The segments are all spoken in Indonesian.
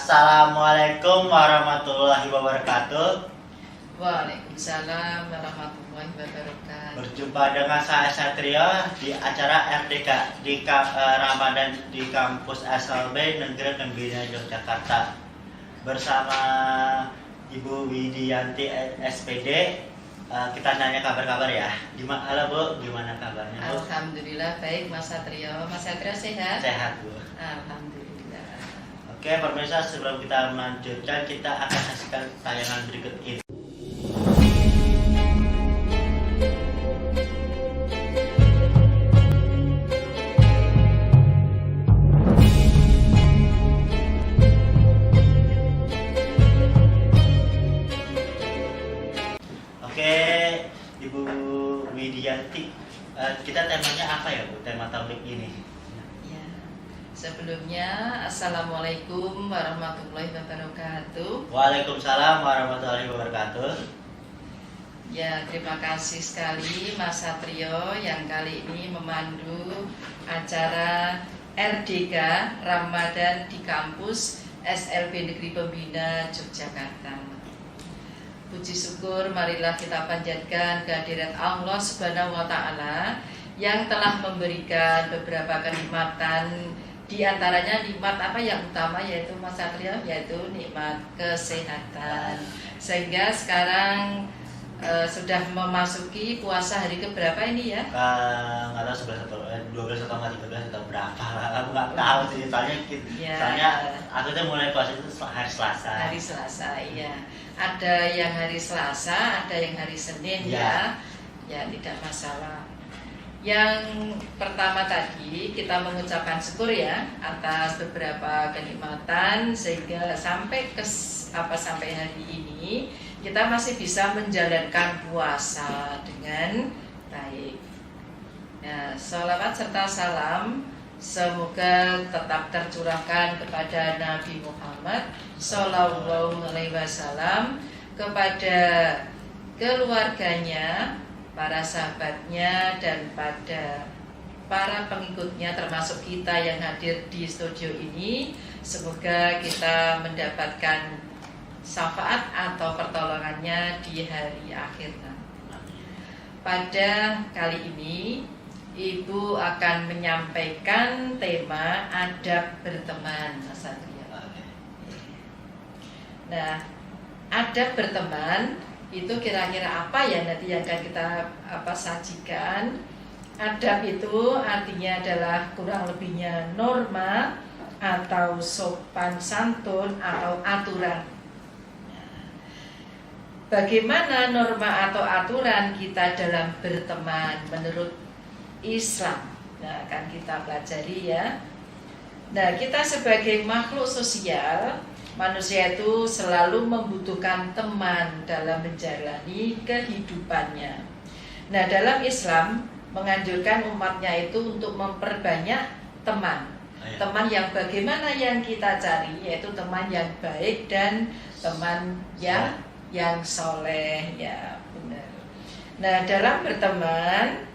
Assalamualaikum warahmatullahi wabarakatuh. Waalaikumsalam warahmatullahi wabarakatuh. Berjumpa dengan saya Satrio di acara RDK di Ramadan di kampus SLB Negeri Gembira Yogyakarta bersama Ibu Widianti SPD. Kita nanya kabar-kabar ya. Halo Bu, gimana kabarnya Bu? Alhamdulillah baik Mas Satrio. Mas Satrio sehat? Sehat Bu. Alhamdulillah. Oke pemirsa, sebelum kita melanjutkan, kita akan saksikan tayangan berikut ini. Oke, Ibu Widianti, kita temanya apa ya Bu? Tema topik ini? Ya. Sebelumnya Assalamualaikum warahmatullahi wabarakatuh. Waalaikumsalam warahmatullahi wabarakatuh. Ya, terima kasih sekali Mas Satrio yang kali ini memandu acara RDK Ramadan di kampus SLB Negeri Pembina Yogyakarta. Puji syukur marilah kita panjatkan kehadirat Allah Subhanahu wa taala yang telah memberikan beberapa kenikmatan, di antaranya nikmat apa yang utama yaitu Mas Satrio, yaitu nikmat kesehatan. Sehingga sekarang sudah memasuki puasa hari keberapa ini ya? Nggak tahu 12 atau 13 atau berapa, aku nggak tahu sih, soalnya akhirnya mulai puasa itu hari Selasa. Hari Selasa, iya. Ada yang hari Selasa, ada yang hari Senin ya. Ya tidak masalah. Yang pertama tadi kita mengucapkan syukur ya atas beberapa kenikmatan sehingga sampai hari ini kita masih bisa menjalankan puasa dengan baik. Nah, sholawat serta salam semoga tetap tercurahkan kepada Nabi Muhammad Sallallahu Alaihi Wasallam, kepada keluarganya, para sahabatnya, dan pada para pengikutnya termasuk kita yang hadir di studio ini. Semoga kita mendapatkan syafaat atau pertolongannya di hari akhir nanti. Pada kali ini Ibu akan menyampaikan tema adab berteman, Mas Satrio. Nah, adab berteman itu kira-kira apa ya nanti yang akan kita sajikan. Adab itu artinya adalah kurang lebihnya norma atau sopan santun atau aturan. Bagaimana norma atau aturan kita dalam berteman menurut Islam? Nah, akan kita pelajari ya. Nah, kita sebagai makhluk sosial, manusia itu selalu membutuhkan teman dalam menjalani kehidupannya. Nah, dalam Islam menganjurkan umatnya itu untuk memperbanyak teman. Teman yang bagaimana yang kita cari, yaitu teman yang baik dan teman yang soleh, ya benar. Nah, dalam berteman,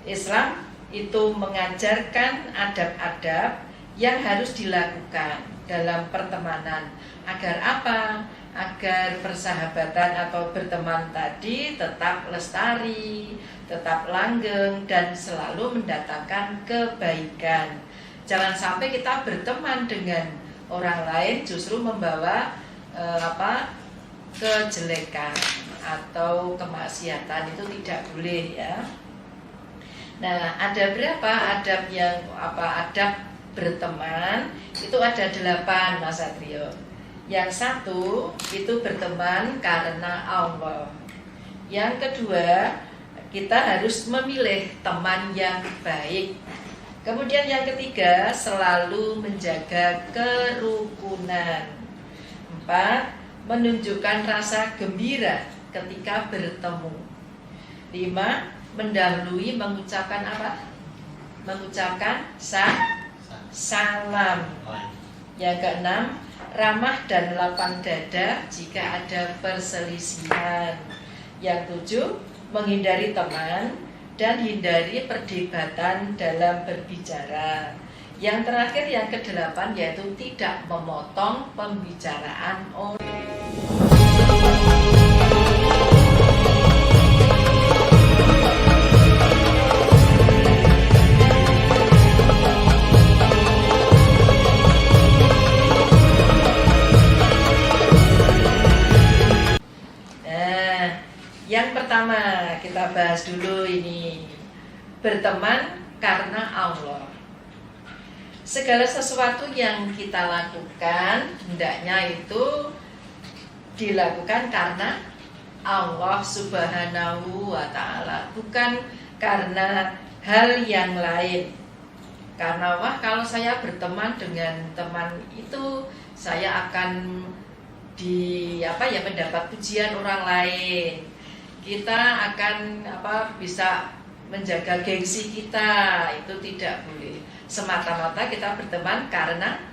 Islam itu mengajarkan adab-adab yang harus dilakukan dalam pertemanan. Agar apa? Agar persahabatan atau berteman tadi tetap lestari, tetap langgeng, dan selalu mendatangkan kebaikan. Jangan sampai kita berteman dengan orang lain justru membawa kejelekan atau kemaksiatan, itu tidak boleh ya. Nah, ada berapa adab adab berteman? Itu ada 8, Mas Satrio. Yang satu itu berteman karena Allah. Yang kedua, kita harus memilih teman yang baik. Kemudian yang ketiga, selalu menjaga kerukunan. 4, menunjukkan rasa gembira ketika bertemu. 5, mendahului mengucapkan apa? Mengucapkan salam. Yang keenam, ramah dan lapang dada jika ada perselisihan. Yang 7, menghindari teman dan hindari perdebatan dalam berbicara. Yang terakhir yang kedelapan yaitu tidak memotong pembicaraan orang. Yang pertama kita bahas dulu ini, berteman karena Allah. Segala sesuatu yang kita lakukan hendaknya itu dilakukan karena Allah Subhanahu wa Ta'ala, bukan karena hal yang lain. Karena wah, kalau saya berteman dengan teman itu saya akan mendapat pujian orang lain. Kita akan bisa menjaga gengsi kita, itu tidak boleh. Semata-mata kita berteman karena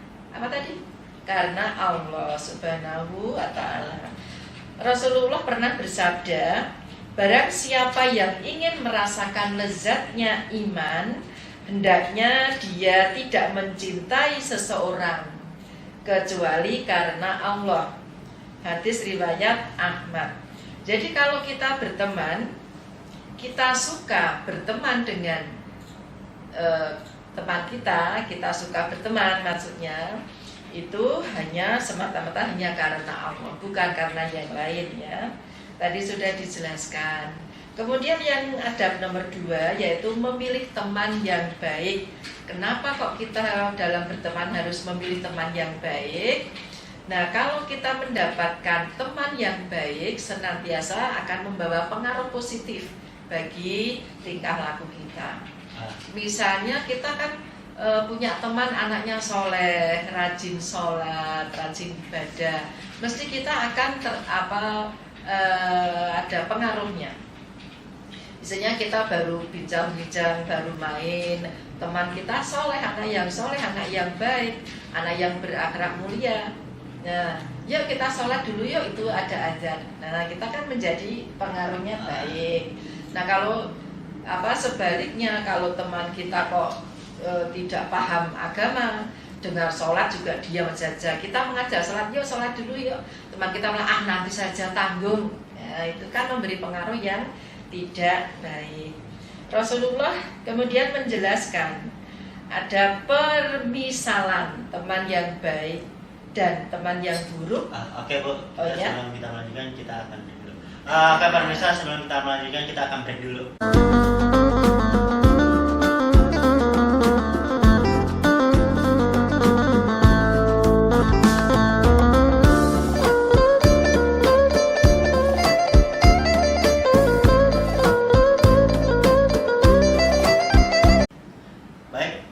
karena Allah Subhanahu wa Ta'ala. Rasulullah pernah bersabda, barang siapa yang ingin merasakan lezatnya iman, hendaknya dia tidak mencintai seseorang kecuali karena Allah. Hadis riwayat Ahmad. Jadi kalau kita berteman, kita suka berteman dengan teman kita suka berteman, maksudnya itu hanya semata-mata hanya karena Allah, bukan karena yang lain ya. Tadi sudah dijelaskan. Kemudian yang adab nomor 2 yaitu memilih teman yang baik. Kenapa kok kita dalam berteman harus memilih teman yang baik? Nah, kalau kita mendapatkan teman yang baik, senantiasa akan membawa pengaruh positif bagi tingkah laku kita. Misalnya kita kan punya teman anaknya soleh, rajin sholat, rajin ibadah, mesti kita akan ada pengaruhnya. Misalnya kita baru bincang-bincang, baru main, teman kita soleh, anak yang baik, anak yang berakhlak mulia. Nah, yuk kita sholat dulu yuk, itu ada azan. Nah, kita kan menjadi pengaruhnya baik. Nah, kalau sebaliknya, kalau teman kita kok tidak paham agama, dengar sholat juga diam saja, kita mengajak sholat, yuk sholat dulu yuk, teman kita malah nanti saja tanggung. Nah, itu kan memberi pengaruh yang tidak baik. Rasulullah kemudian menjelaskan ada permisalan teman yang baik dan teman yang buruk. Oke Bu, ya? Sebelum kita melanjutkan kita akan break dulu. Oke pemirsa, sebelum kita melanjutkan kita akan break dulu. Baik,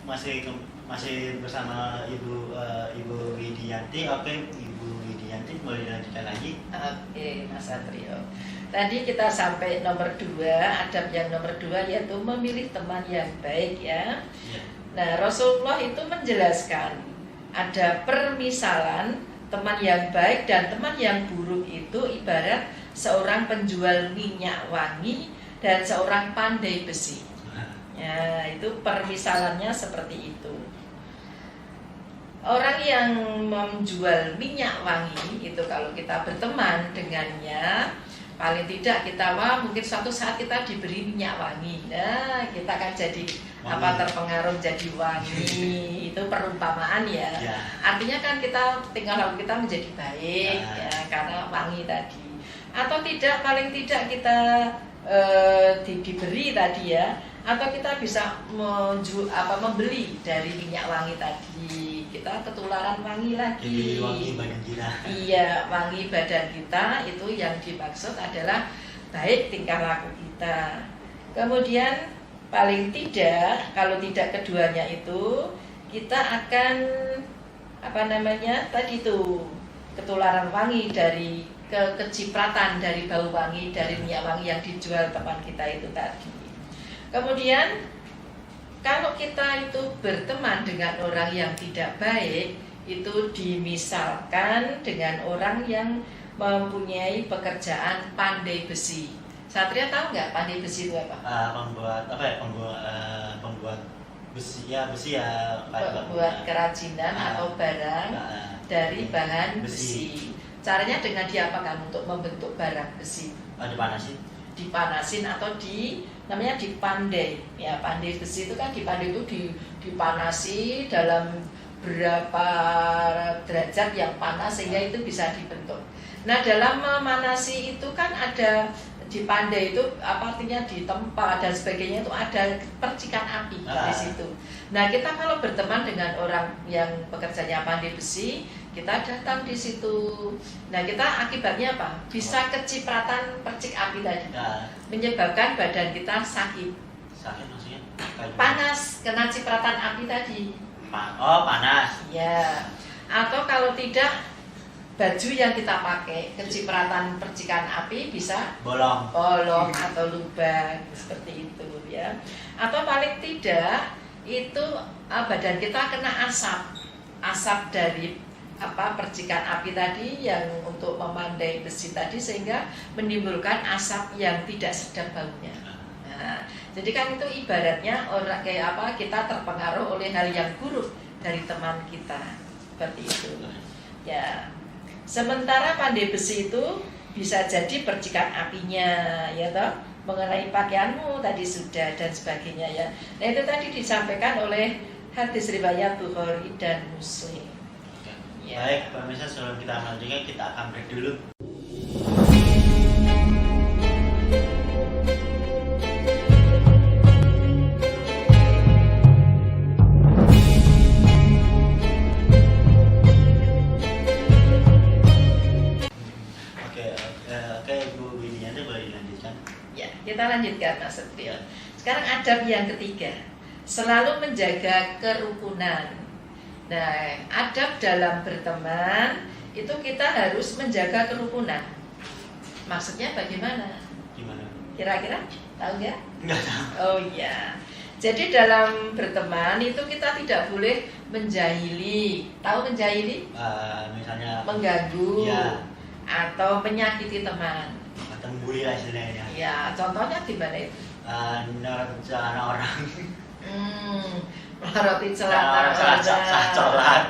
masih bersama Ibu Widianti. Oke, Ibu Widianti boleh dilanjutkan lagi. Oke, Mas Satrio. Tadi kita sampai nomor 2, adab yang nomor 2 yaitu memilih teman yang baik ya. Nah, Rasulullah itu menjelaskan ada permisalan teman yang baik dan teman yang buruk itu ibarat seorang penjual minyak wangi dan seorang pandai besi. Ya, itu permisalannya seperti itu. Orang yang menjual minyak wangi itu kalau kita berteman dengannya, paling tidak kita mungkin suatu saat kita diberi minyak wangi. Nah, kita akan jadi terpengaruh jadi wangi. Itu perumpamaan ya. Artinya kan kita tinggal laku kita menjadi baik ya karena wangi tadi. Atau tidak, paling tidak kita diberi tadi ya, atau kita bisa membeli dari minyak wangi tadi, kita ketularan wangi lagi. Jadi wangi badan kita. Iya, wangi badan kita itu yang dimaksud adalah baik tingkah laku kita. Kemudian paling tidak, kalau tidak keduanya itu kita akan tadi itu ketularan wangi dari kecipratan dari bau wangi dari minyak wangi yang dijual teman kita itu tadi. Kemudian kalau kita itu berteman dengan orang yang tidak baik, itu dimisalkan dengan orang yang mempunyai pekerjaan pandai besi. Satria tahu nggak pandai besi itu apa? Pembuat besi ya buat kerajinan atau barang dari bahan besi. Caranya dengan diapakan untuk membentuk barang besi? Dipanasin atau namanya dipandai. Ya, pandai besi itu kan dipandai itu dipanasi dalam berapa derajat yang panas sehingga itu bisa dibentuk. Nah, dalam memanasi itu kan ada dipandai itu apa artinya ditempa dan sebagainya, itu ada percikan api di situ. Nah, kita kalau berteman dengan orang yang pekerjaannya pandai besi, kita datang di situ. Nah, kita akibatnya apa? Bisa kecipratan percik api tadi, menyebabkan badan kita sakit. Sakit maksudnya? Panas, kena cipratan api tadi. Panas. Ya. Atau kalau tidak, baju yang kita pakai kecipratan percikan api bisa bolong atau lubang seperti itu ya. Atau paling tidak itu badan kita kena asap dari percikan api tadi yang untuk memandai besi tadi, sehingga menimbulkan asap yang tidak sedap baunya. Nah, jadi kan itu ibaratnya orang kayak kita terpengaruh oleh hal yang buruk dari teman kita seperti itu ya. Sementara pandai besi itu bisa jadi percikan apinya ya toh, mengenai pakaianmu tadi sudah dan sebagainya ya. Nah, itu tadi disampaikan oleh hadis riwayat Bukhari dan Muslim. Ya. Baik, pemirsa, sebelum kita melanjutkan kita akan break dulu. Oke, Bu Widianti, boleh dilanjutkan? Ya, kita lanjutkan Mas Setrio. Sekarang adab yang ketiga, selalu menjaga kerukunan. Nah, adab dalam berteman itu kita harus menjaga kerukunan. Maksudnya bagaimana? Gimana? Kira-kira tahu nggak? Nggak tahu. Oh iya. Jadi dalam berteman itu kita tidak boleh menjahili. Tahu menjahili? Misalnya mengganggu ya, atau menyakiti teman. atau membuli lah istilahnya. Ya, contohnya gimana itu? Menurut celana orang. Meloroti celana saat sholat.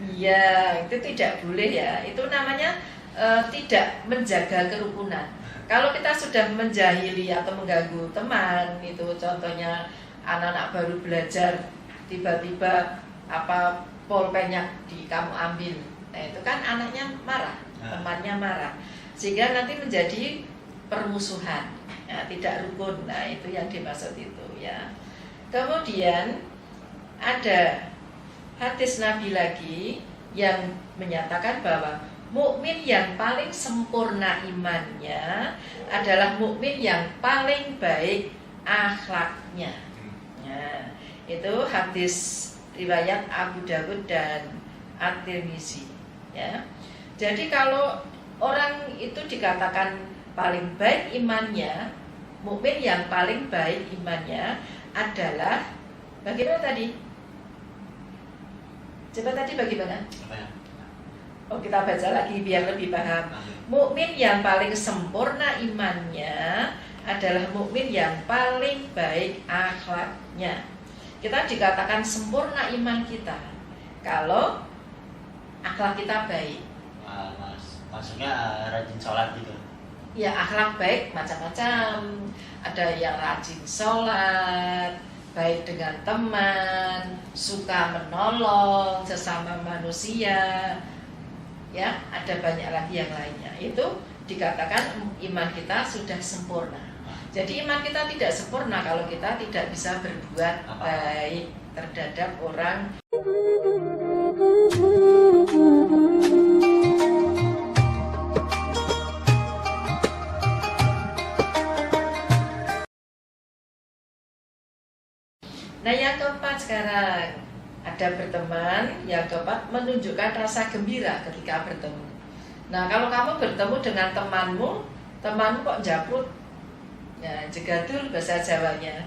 Iya, itu tidak boleh ya. Itu namanya tidak menjaga kerukunan. Kalau kita sudah menjahili atau mengganggu teman, itu contohnya anak-anak baru belajar tiba-tiba pulpennya kamu ambil. Nah, itu kan anaknya marah, temannya marah, sehingga nanti menjadi permusuhan. Nah, tidak rukun. Nah, itu yang dimaksud itu ya. Kemudian ada hadis Nabi lagi yang menyatakan bahwa mukmin yang paling sempurna imannya adalah mukmin yang paling baik akhlaknya. Nah, itu hadis riwayat Abu Dawud dan At-Tirmizi ya. Jadi kalau orang itu dikatakan paling baik imannya, mukmin yang paling baik imannya adalah bagaimana tadi? Coba tadi bagaimana? Oh, kita baca lagi biar lebih paham. Mukmin yang paling sempurna imannya adalah mukmin yang paling baik akhlaknya. Kita dikatakan sempurna iman kita kalau akhlak kita baik. Maksudnya rajin sholat gitu. Ya, akhlak baik macam-macam. Ada yang rajin sholat, baik dengan teman, suka menolong sesama manusia. Ya, ada banyak lagi yang lainnya. Itu dikatakan iman kita sudah sempurna. Jadi iman kita tidak sempurna kalau kita tidak bisa berbuat baik terhadap orang. Nah, yang keempat sekarang ada berteman. Yang keempat, menunjukkan rasa gembira ketika bertemu. Nah, kalau kamu bertemu dengan temanmu kok jabrut, ya jegadul bahasa Jawanya,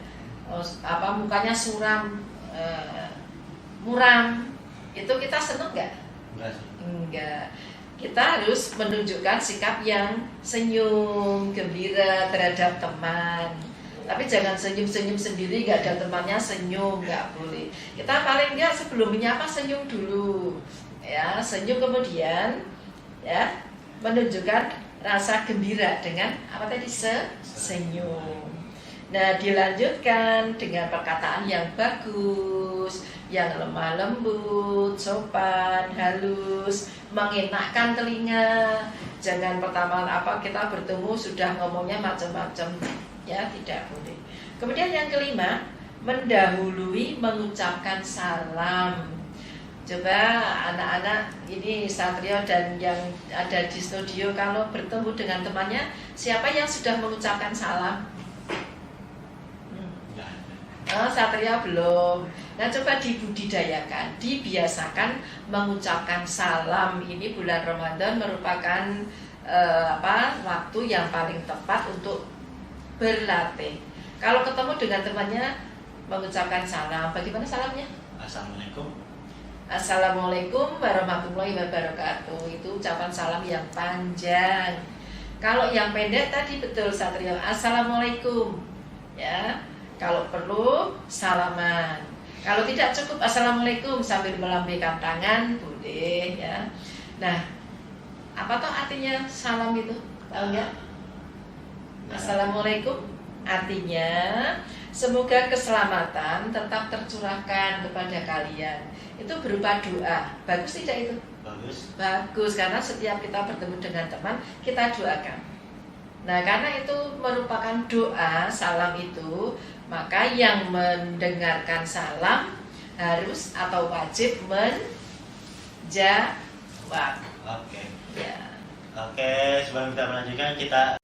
mukanya suram, muram, itu kita seneng nggak? Enggak. Kita harus menunjukkan sikap yang senyum, gembira terhadap teman. Tapi jangan senyum-senyum sendiri, nggak ada temannya senyum, nggak boleh. Kita paling nggak sebelum menyapa senyum dulu, ya senyum kemudian ya menunjukkan rasa gembira dengan apa tadi senyum. Nah dilanjutkan dengan perkataan yang bagus, yang lemah lembut, sopan, halus, mengenakkan telinga. Jangan pertama kita bertemu sudah ngomongnya macam-macam, ya tidak boleh. Kemudian yang kelima, mendahului mengucapkan salam. Coba anak-anak ini Satrio dan yang ada di studio, kalau bertemu dengan temannya, siapa yang sudah mengucapkan salam? Oh, Satria belum. Nah, coba dibudidayakan, dibiasakan mengucapkan salam. Ini bulan Ramadan merupakan waktu yang paling tepat untuk berlatih. Kalau ketemu dengan temannya mengucapkan salam, bagaimana salamnya? Assalamualaikum. Assalamualaikum warahmatullahi wabarakatuh. Itu ucapan salam yang panjang. Kalau yang pendek tadi betul Satrio, Assalamualaikum. Ya. Kalau perlu salaman. Kalau tidak cukup Assalamualaikum sambil melambaikan tangan boleh ya. Nah, apa toh artinya salam itu? Tahu nggak? Assalamualaikum artinya semoga keselamatan tetap tercurahkan kepada kalian. Itu berupa doa. Bagus tidak itu? Bagus. Bagus, karena setiap kita bertemu dengan teman kita doakan. Nah, karena itu merupakan doa, salam itu, maka yang mendengarkan salam harus atau wajib menjawab. Oke. Ya. Oke, sebelum kita melanjutkan kita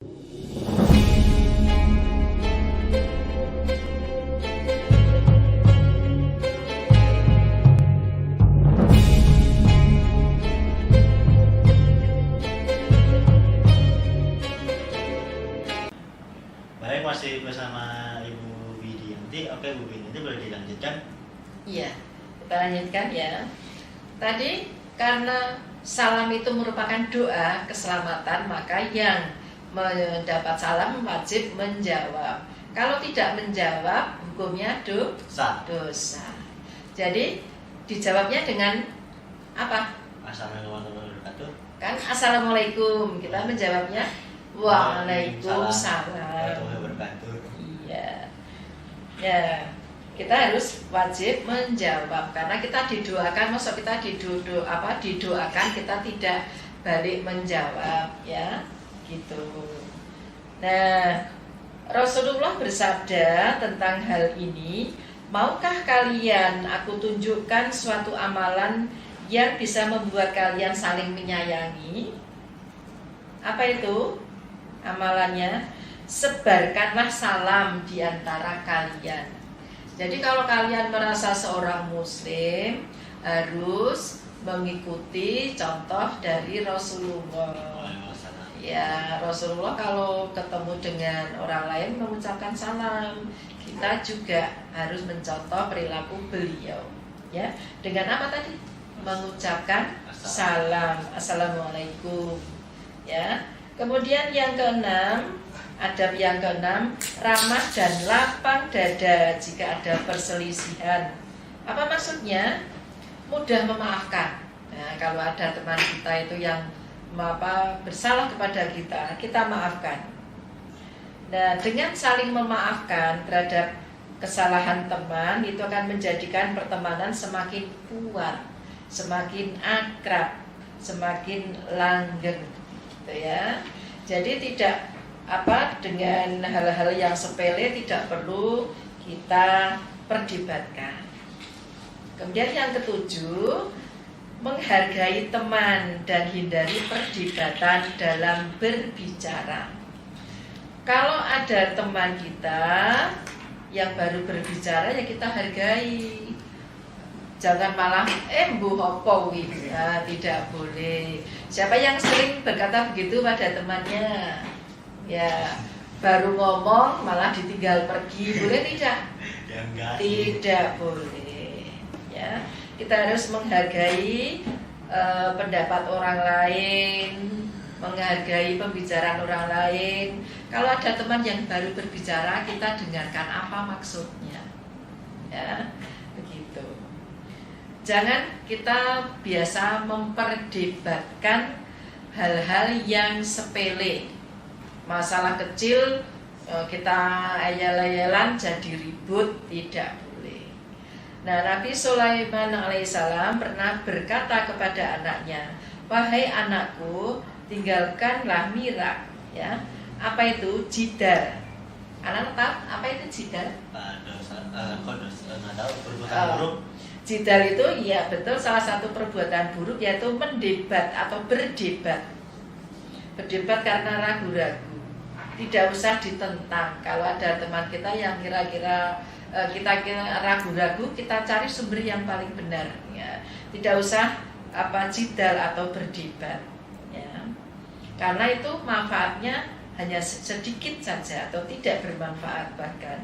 masih bersama Ibu Widianti. Oke, Bu Widianti boleh dilanjutkan? Iya, kita lanjutkan ya. Tadi karena salam itu merupakan doa keselamatan, maka yang mendapat salam wajib menjawab. Kalau tidak menjawab, hukumnya dosa. Jadi dijawabnya dengan apa? Assalamualaikum warahmatullahi wabarakatuh. Kan Assalamualaikum, kita menjawabnya Waalaikumsalam. Iya. Ya, kita harus wajib menjawab karena kita didoakan, masa kita didoakan kita tidak balik menjawab ya, gitu. Nah, Rasulullah bersabda tentang hal ini, maukah kalian aku tunjukkan suatu amalan yang bisa membuat kalian saling menyayangi? Apa itu? Amalannya, sebarkanlah salam di antara kalian. Jadi kalau kalian merasa seorang muslim harus mengikuti contoh dari Rasulullah. Ya, Rasulullah kalau ketemu dengan orang lain mengucapkan salam, kita juga harus mencontoh perilaku beliau. Ya, dengan apa tadi? Mengucapkan salam, Assalamualaikum. Ya. Kemudian yang keenam, adab yang keenam, ramah dan lapang dada jika ada perselisihan. Apa maksudnya? Mudah memaafkan. Nah, kalau ada teman kita itu yang bersalah kepada kita, kita maafkan. Nah, dengan saling memaafkan terhadap kesalahan teman, itu akan menjadikan pertemanan semakin kuat, semakin akrab, semakin langgeng. Ya, jadi tidak dengan hal-hal yang sepele tidak perlu kita perdebatkan. Kemudian yang ketujuh, menghargai teman dan hindari perdebatan dalam berbicara. Kalau ada teman kita yang baru berbicara, ya kita hargai. Jangan malah mbuh apa kuwi. Nah, tidak boleh. Siapa yang sering berkata begitu pada temannya? Ya, baru ngomong malah ditinggal pergi. Boleh tidak? Ya, enggak. Tidak boleh. Ya, kita harus menghargai pendapat orang lain. menghargai pembicaraan orang lain. Kalau ada teman yang baru berbicara, kita dengarkan apa maksudnya. Ya, begitu. Jangan kita biasa memperdebatkan hal-hal yang sepele. Masalah kecil kita ayal-ayalan jadi ribut, tidak boleh. Nah, Nabi Sulaiman alaihissalam pernah berkata kepada anaknya, "Wahai anakku, tinggalkanlah mirak." Ya, apa itu jidal? Anak tahu apa itu jidal? Nggak tahu perbuatan buruk. Jidal itu ya betul salah satu perbuatan buruk, yaitu mendebat atau berdebat. Berdebat karena ragu-ragu. Tidak usah ditentang. Kalau ada teman kita yang kira-kira kita ragu-ragu, kita cari sumber yang paling benar. Ya. Tidak usah jidal atau berdebat. Ya. Karena itu manfaatnya hanya sedikit saja atau tidak bermanfaat bahkan.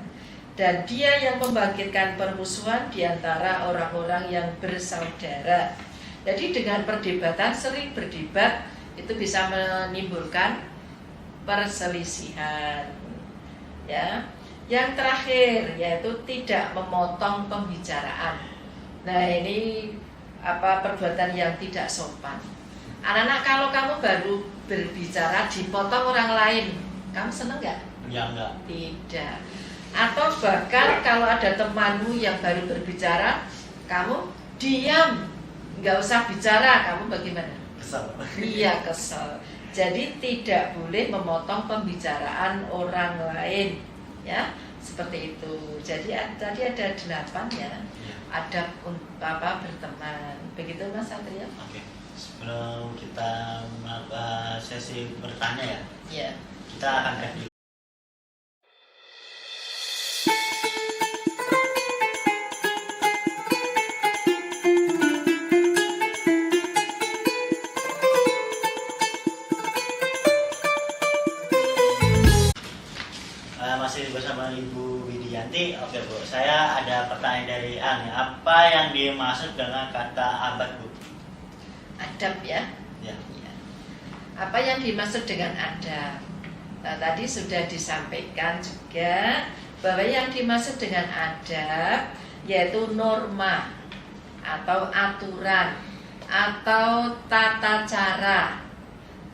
Dan dia yang membangkitkan permusuhan di antara orang-orang yang bersaudara. Jadi dengan perdebatan, sering berdebat itu bisa menimbulkan perselisihan. Ya. Yang terakhir yaitu tidak memotong pembicaraan. Nah, ini perbuatan yang tidak sopan. Anak-anak, kalau kamu baru berbicara dipotong orang lain, kamu seneng nggak? Ya enggak. Tidak. Atau bahkan kalau ada temanmu yang baru berbicara, kamu diam, nggak usah bicara, kamu bagaimana? Kesel. Iya, kesel. Jadi tidak boleh memotong pembicaraan orang lain, ya, seperti itu. Jadi tadi ada 8 ya, adab berteman. Begitu Mas Satrio? Oke. Sebelum kita sesi bertanya ya, Iya. kita akan review. Masih bersama Ibu Widianti. Oke Bu, saya ada pertanyaan dari Ani. Apa yang dimaksud dengan kata abad Bu? Adab ya. Ya. Ya. Apa yang dimaksud dengan adab? Nah, tadi sudah disampaikan juga bahwa yang dimaksud dengan adab yaitu norma atau aturan atau tata cara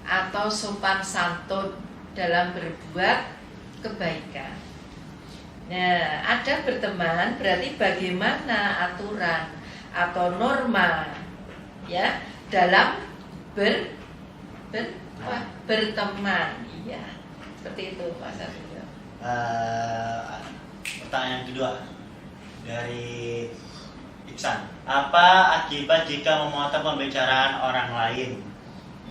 atau sopan santun dalam berbuat kebaikan. Nah, adab berteman berarti bagaimana aturan atau norma ya dalam berteman. Iya, seperti itu Mas Satrio. Pertanyaan kedua dari Iksan. Apa akibat jika memotong pembicaraan orang lain?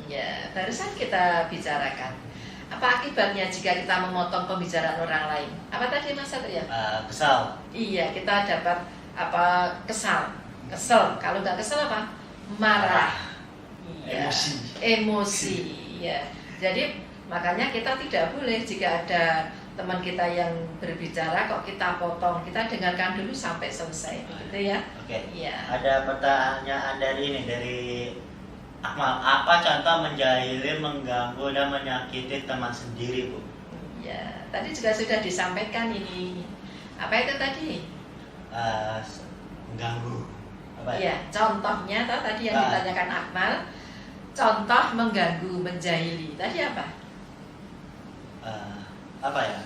Ya, barusan kita bicarakan. Apa akibatnya jika kita memotong pembicaraan orang lain? Apa tadi Mas Satrio? Kesal. Iya, kita dapat kesal. Kesel. Kalau nggak kesel apa? Marah. Iya. Emosi. Ya. Jadi makanya kita tidak boleh jika ada teman kita yang berbicara kok kita potong, kita dengarkan dulu sampai selesai, begitu ya? Oke. Iya. Ada pertanyaan dari Akmal. Apa contoh menjahili, mengganggu dan menyakiti teman sendiri Bu? Ya, tadi juga sudah disampaikan ini. Apa itu tadi? Mengganggu. Apa ya? Iya, contohnya tadi yang ditanyakan Akmal. Contoh mengganggu, menjahili. Tadi apa? Apa ya?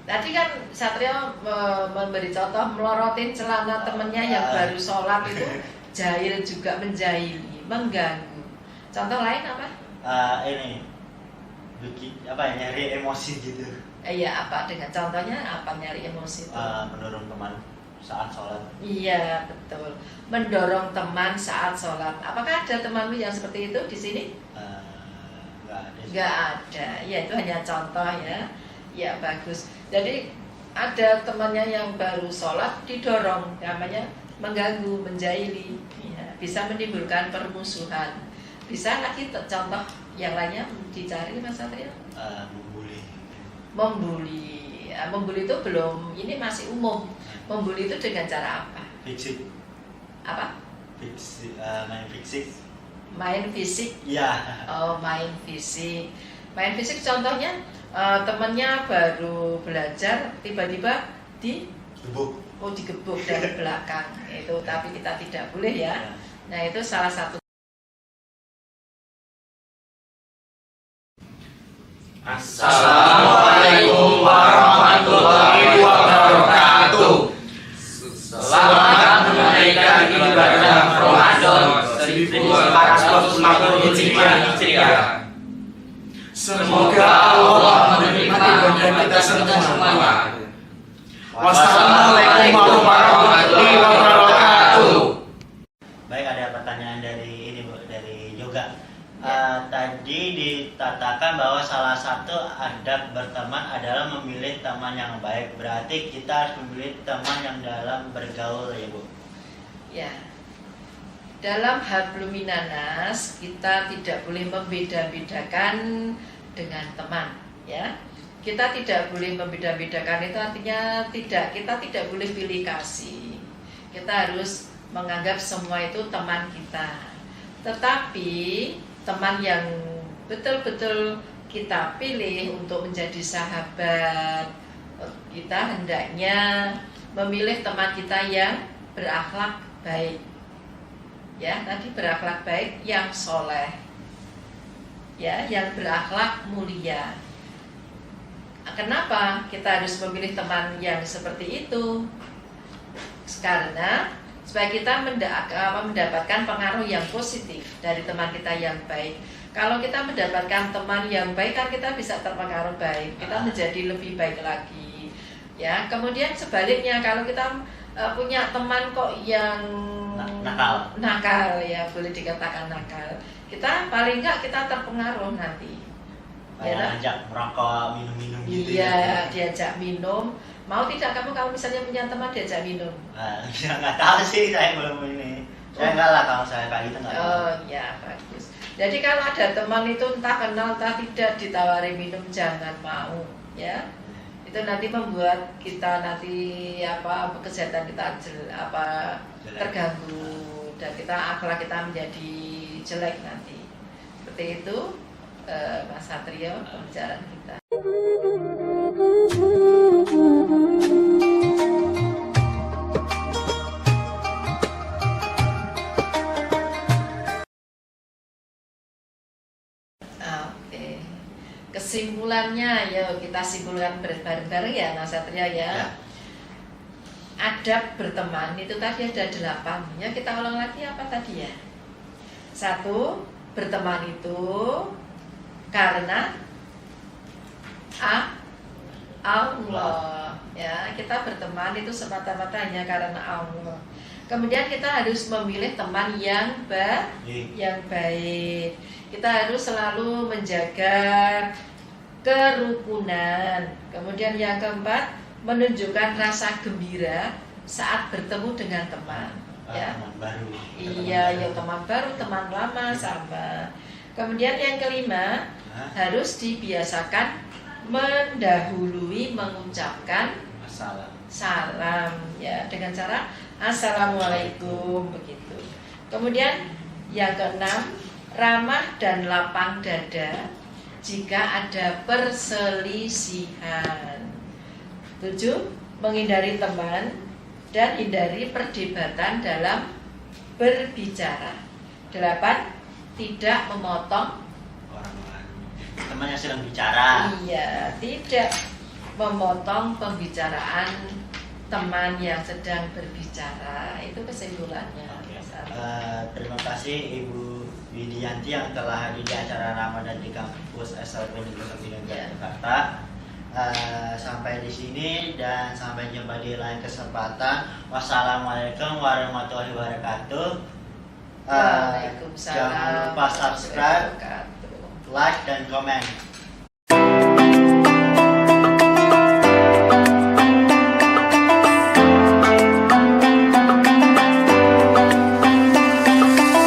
Tadi kan Satrio memberi contoh melorotin celana temennya yang baru sholat itu jahil juga, menjahili, mengganggu. Contoh lain apa? Ini nyari emosi gitu. Iya, apa dengan contohnya apa nyari emosi itu? Mendorong teman saat sholat. Iya, betul. Mendorong teman saat sholat. Apakah ada temanmu yang seperti itu di sini? Nggak ada. Nggak ada. Ya, itu hanya contoh ya. Ya, bagus. Jadi ada temannya yang baru sholat didorong, namanya mengganggu, menjahili. Ya, bisa menimbulkan permusuhan. Bisa lagi contoh yang lainnya dicari Mas Satrio? Membuli. Membuli itu belum, ini masih umum. Membuli itu dengan cara apa? Fisik. Apa? Main fisik. main fisik. Iya. Oh, main fisik. Main fisik contohnya temannya baru belajar tiba-tiba Gebuk. digebuk dari belakang itu, tapi kita tidak boleh ya. Nah, itu salah satu. Assalamualaikum warahmatullahi wabarakatuh. Selamat menunaikan ibadah Ramadan 1445 Hijriah. Semoga Allah menerima ibadah kita semua. Wassalamualaikum warahmatullahi wabarakatuh. Baik, ada pertanyaan dari ini Bu, dari Yoga. Tadi dikatakan bahwa salah satu adab berteman adalah memilih teman yang baik. Berarti kita harus memilih teman yang dalam bergaul ya Bu. Ya. Dalam hablum minanas kita tidak boleh membeda-bedakan dengan teman, ya. Kita tidak boleh membeda-bedakan, itu artinya kita tidak boleh pilih kasih. Kita harus menganggap semua itu teman kita. Tetapi teman yang betul-betul kita pilih untuk menjadi sahabat, kita hendaknya memilih teman kita yang berakhlak baik. Ya, tadi berakhlak baik, yang soleh, ya, yang berakhlak mulia. Kenapa kita harus memilih teman yang seperti itu? Karena supaya kita mendapatkan pengaruh yang positif dari teman kita yang baik. Kalau kita mendapatkan teman yang baik, kan kita bisa terpengaruh baik, kita menjadi lebih baik lagi. Ya, kemudian sebaliknya kalau kita punya teman kok yang nakal, ya, boleh dikatakan nakal, kita paling enggak kita terpengaruh nanti. Kayak ajak merokok, minum-minum gitu. Iya, diajak minum. Mau tidak kamu kalau misalnya punya teman diajak minum? Ya nggak tahu sih, saya belum ini. Saya enggak lah kalau saya kayak gitu nggak tahu. Oh ya, bagus. Jadi kalau ada teman itu entah kenal entah tidak ditawari minum, jangan mau, ya. Itu nanti membuat kita nanti kesehatan kita terganggu dan akhlak kita menjadi jelek nanti. Seperti itu Mas Satrio pembicaraan kita. Oke. Kesimpulannya, yuk kita simpulkan bareng-bareng ya Mas Satrio ya. Adab berteman itu tadi ada 8. Ya, kita ulang lagi apa tadi ya? 1, berteman itu karena Allah. Ya, kita berteman itu semata-mata hanya karena Allah. Kemudian kita harus memilih teman yang baik. Kita harus selalu menjaga kerukunan. Kemudian yang keempat, menunjukkan rasa gembira saat bertemu dengan teman. Ya. Teman baru. Iya, ya teman baru, teman lama sama. Kemudian yang kelima, harus dibiasakan mendahului mengucapkan salam, ya, dengan cara assalamualaikum begitu. Kemudian yang keenam, ramah dan lapang dada jika ada perselisihan. 7, menghindari teman dan hindari perdebatan dalam berbicara. 8, tidak memotong teman yang sedang bicara. Iya, tidak memotong pembicaraan teman yang sedang berbicara. Itu kesimpulannya. Terima kasih Ibu Widianti yang telah hadir di acara Ramadan di kampus SLB Negeri 9 Jakarta. Sampai di sini dan sampai jumpa di lain kesempatan. Wassalamualaikum warahmatullahi wabarakatuh. Waalaikumsalam. Jangan lupa subscribe, like dan komen.